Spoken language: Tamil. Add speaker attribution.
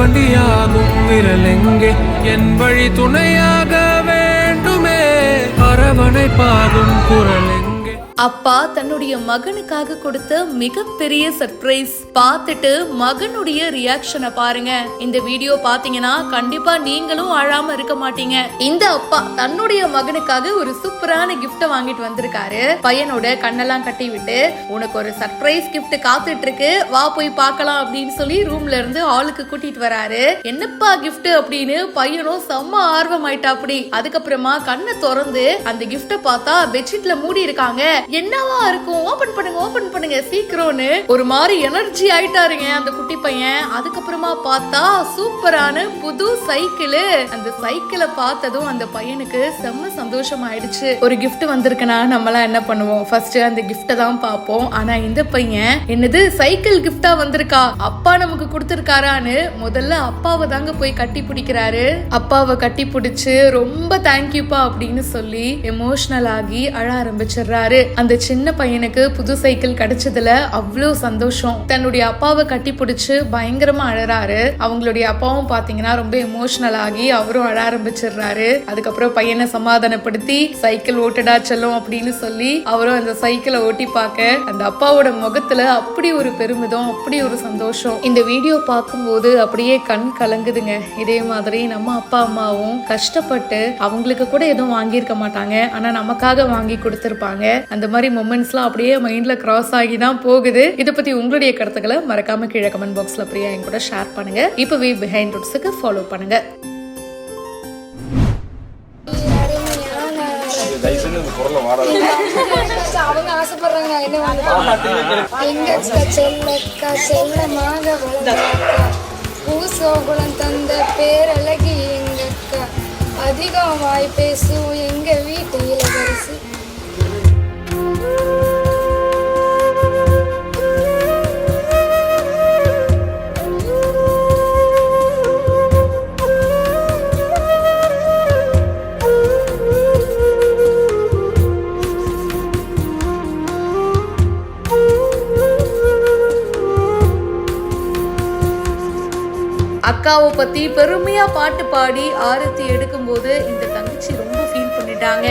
Speaker 1: வண்டியாகும் விரலெங்கே என் வழி துணையாக வேண்டுமே அரவணைப்பாகும் குரல் எங்கே.
Speaker 2: அப்பா தன்னுடைய மகனுக்காக கொடுத்த மிகப்பெரிய சர்ப்ரைஸ் பார்த்துட்டு மகனுடைய ரியாக்ஷனை பாருங்க. இந்த வீடியோ பாத்தீங்கன்னா கண்டிப்பா நீங்களும் அழாம இருக்க மாட்டீங்க. இந்த அப்பா தன்னுடைய மகனுக்காக ஒரு சூப்பரான கிஃப்ட் வாங்கிட்டு வந்திருக்காரு. பையனோட கண்ணெல்லாம் கட்டி விட்டு உனக்கு ஒரு சர்ப்ரைஸ் கிஃப்ட் காத்துட்டு இருக்கு, வா போய் பார்க்கலாம் அப்படின்னு சொல்லி ரூம்ல இருந்து ஆளுக்கு கூட்டிட்டு வராரு. என்னப்பா கிஃப்ட் அப்படின்னு பையனும் செம்ம ஆர்வம் ஆயிட்டா. அப்படி அதுக்கப்புறமா கண்ணை திறந்து அந்த கிஃப்ட பார்த்தா பெட்ஷீட்ல மூடி இருக்காங்க. என்னவா இருக்கும், ஓபன் பண்ணுங்க சீக்கிரம்னு ஒரு மாதிரி எனர்ஜி ஆயிட்டாருங்க அந்த குட்டி பையன். அதுக்கப்புறமா பார்த்தா சூப்பரான புது சைக்கிள். அந்த சைக்கிளை பார்த்ததும் அந்த பையனுக்கு செம்ம சந்தோஷம் ஆயிடுச்சு. ஒரு கிஃப்ட் வந்திருக்குன்னா நம்மளாம் என்ன பண்ணுவோம், ஃபர்ஸ்ட் அந்த கிஃப்ட தான் பார்ப்போம். ஆனா இந்த பையன் என்னது சைக்கிள் கிஃப்டா வந்திருக்கா, அப்பா நமக்கு கொடுத்திருக்காரான்னு முதல்ல அப்பாவை தாங்க போய் கட்டி பிடிக்கிறாரு. அப்பாவை கட்டி பிடிச்சு ரொம்ப தேங்க்யூப்பா அப்படின்னு சொல்லி எமோஷனல் ஆகி அழ ஆரம்பிச்சிடுறாரு. அந்த சின்ன பையனுக்கு புது சைக்கிள் கிடைச்சதுல அவ்வளவு சந்தோஷம். தன்னுடைய அப்பாவை கட்டி பிடிச்சு பயங்கரமா அழறாரு. அவங்களுடைய அப்பாவும் பாத்தீங்கன்னா ரொம்ப எமோஷனல் ஆகி அவரும் அழ ஆரம்பிச்சிடுறாரு. அதுக்கப்புறம் பையனை சமாதானப்படுத்தி சைக்கிள் ஓட்டடா செல்லும் அப்படின்னு சொல்லி அவரும் அந்த சைக்கிளை ஓட்டி பார்க்க அந்த அப்பாவோட முகத்துல அப்படி ஒரு பெருமிதம், அப்படி ஒரு சந்தோஷம். இந்த வீடியோ பார்க்கும்போது அப்படியே கண் கலங்குதுங்க. இதே மாதிரி நம்ம அப்பா அம்மாவும் கஷ்டப்பட்டு அவங்களுக்கு கூட எதுவும் வாங்கியிருக்க மாட்டாங்க, ஆனா நமக்காக வாங்கி கொடுத்திருப்பாங்க. அந்த மாதிரி மொமெண்ட்ஸ்லாம் அப்படியே மைண்ட்ல கிராஸ் ஆகி தான் போகுது. இதை பத்தி உங்களுடைய கருத்துக்களை மறக்காம கீழே கமெண்ட் பாக்ஸ்ல அப்படியே என் கூட ஷேர் பண்ணுங்க. இப்பவே பிஹைண்ட் ரூட்ஸுக்கு ஃபாலோ பண்ணுங்க.
Speaker 3: அவங்க ஆசைப்படுறாங்க பூசோகுலம் தந்த பேரழகி எங்க அக்கா, அதிகம் வாய் பேசும் எங்க வீட்டு இளவரசி.
Speaker 2: அக்காவை பத்தி பெருமையா பாட்டு பாடி ஆரத்தி எடுக்கும் போது இந்த தங்கச்சி ரொம்ப ஃபீல் பண்ணிட்டாங்க.